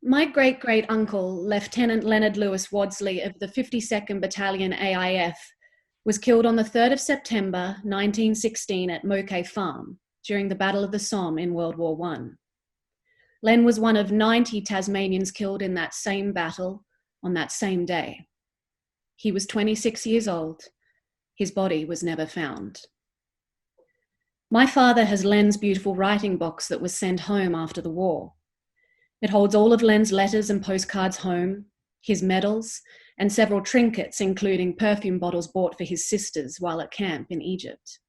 My great-great-uncle, Lieutenant Leonard Lewis Wadsley of the 52nd Battalion AIF, was killed on the 3rd of September 1916 at Moquet Farm during the Battle of the Somme in World War I. Len was one of 90 Tasmanians killed in that same battle on that same day. He was 26 years old. His body was never found. My father has Len's beautiful writing box that was sent home after the war. It holds all of Len's letters and postcards home, his medals, and several trinkets, including perfume bottles bought for his sisters while at camp in Egypt.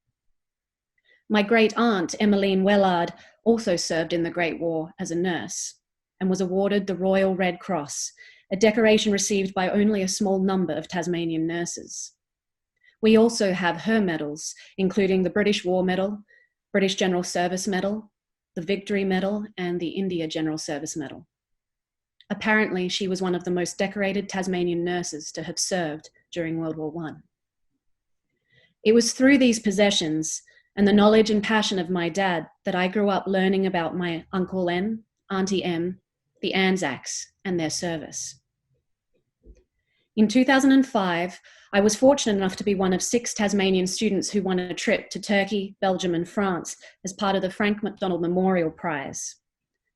My great-aunt, Emmeline Wellard, also served in the Great War as a nurse and was awarded the Royal Red Cross, a decoration received by only a small number of Tasmanian nurses. We also have her medals, including the British War Medal, British General Service Medal, the Victory Medal, and the India General Service Medal. Apparently, she was one of the most decorated Tasmanian nurses to have served during World War I. It was through these possessions and the knowledge and passion of my dad that I grew up learning about my Uncle Len, Auntie Em, the Anzacs, and their service. In 2005, I was fortunate enough to be one of 6 Tasmanian students who won a trip to Turkey, Belgium, and France as part of the Frank MacDonald Memorial Prize.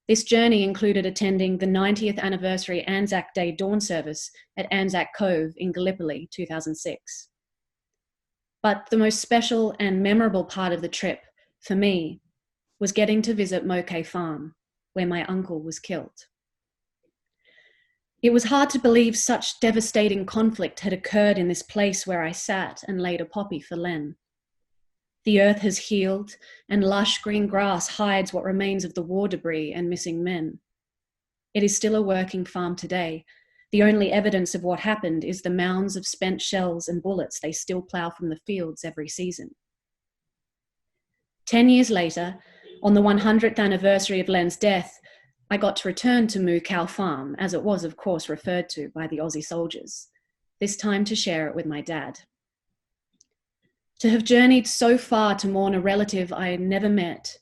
This journey included attending the 90th anniversary Anzac Day dawn service at Anzac Cove in Gallipoli, 2006. But the most special and memorable part of the trip, for me, was getting to visit Moquet Farm, where my uncle was killed. It was hard to believe such devastating conflict had occurred in this place where I sat and laid a poppy for Len. The earth has healed, and lush green grass hides what remains of the war debris and missing men. It is still a working farm today. The only evidence of what happened is the mounds of spent shells and bullets they still plough from the fields every season. 10 years later, on the 100th anniversary of Len's death, I got to return to Moo Cow Farm, as it was, of course, referred to by the Aussie soldiers, this time to share it with my dad. To have journeyed so far to mourn a relative I had never met,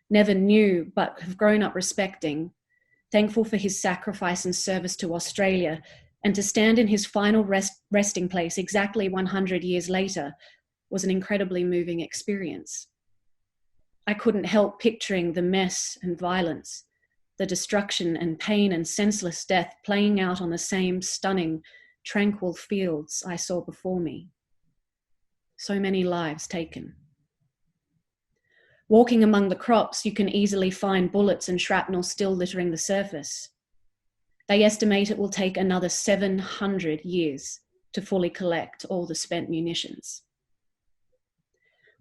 never knew, but have grown up respecting, thankful for his sacrifice and service to Australia, and to stand in his final resting place exactly 100 years later, was an incredibly moving experience. I couldn't help picturing the mess and violence, the destruction and pain and senseless death playing out on the same stunning, tranquil fields I saw before me. So many lives taken. Walking among the crops, you can easily find bullets and shrapnel still littering the surface. They estimate it will take another 700 years to fully collect all the spent munitions.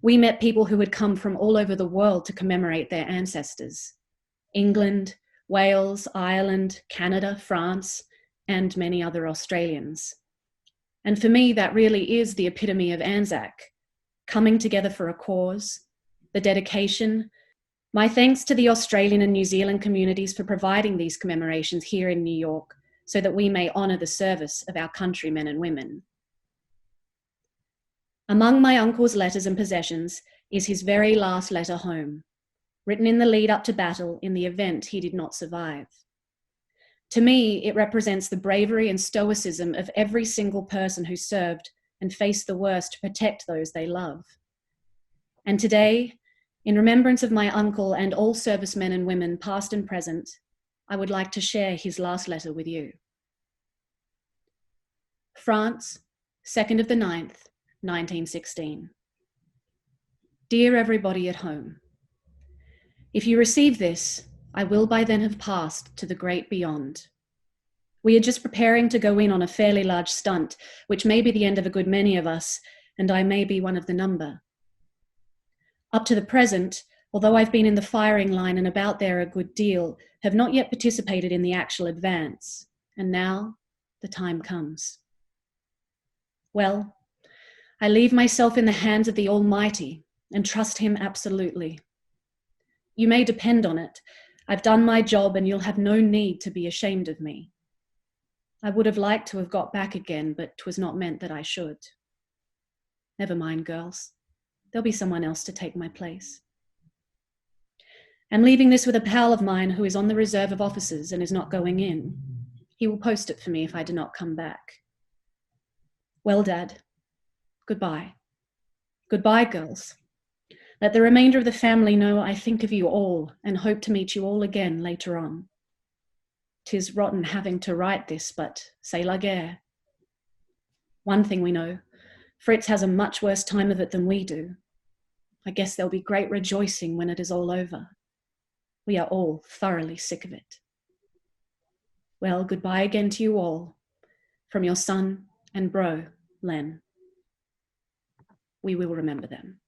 We met people who had come from all over the world to commemorate their ancestors. England, Wales, Ireland, Canada, France, and many other Australians. And for me, that really is the epitome of Anzac, coming together for a cause, the dedication. My thanks to the Australian and New Zealand communities for providing these commemorations here in New York so that we may honour the service of our countrymen and women. Among my uncle's letters and possessions is his very last letter home, written in the lead up to battle in the event he did not survive. To me, it represents the bravery and stoicism of every single person who served and faced the worst to protect those they love. And today, in remembrance of my uncle and all servicemen and women, past and present, I would like to share his last letter with you. France, 2nd of the 9th, 1916. Dear everybody at home, if you receive this, I will by then have passed to the great beyond. We are just preparing to go in on a fairly large stunt, which may be the end of a good many of us, and I may be one of the number. Up to the present, although I've been in the firing line and about there a good deal, have not yet participated in the actual advance, and now the time comes. Well, I leave myself in the hands of the Almighty and trust him absolutely. You may depend on it. I've done my job and you'll have no need to be ashamed of me. I would have liked to have got back again, but 'twas not meant that I should. Never mind, girls. There'll be someone else to take my place. I'm leaving this with a pal of mine who is on the reserve of officers and is not going in. He will post it for me if I do not come back. Well, Dad, goodbye. Goodbye, girls. Let the remainder of the family know I think of you all and hope to meet you all again later on. 'Tis rotten having to write this, but c'est la guerre. One thing we know, Fritz has a much worse time of it than we do. I guess there'll be great rejoicing when it is all over. We are all thoroughly sick of it. Well, goodbye again to you all. From your son and bro, Len. We will remember them.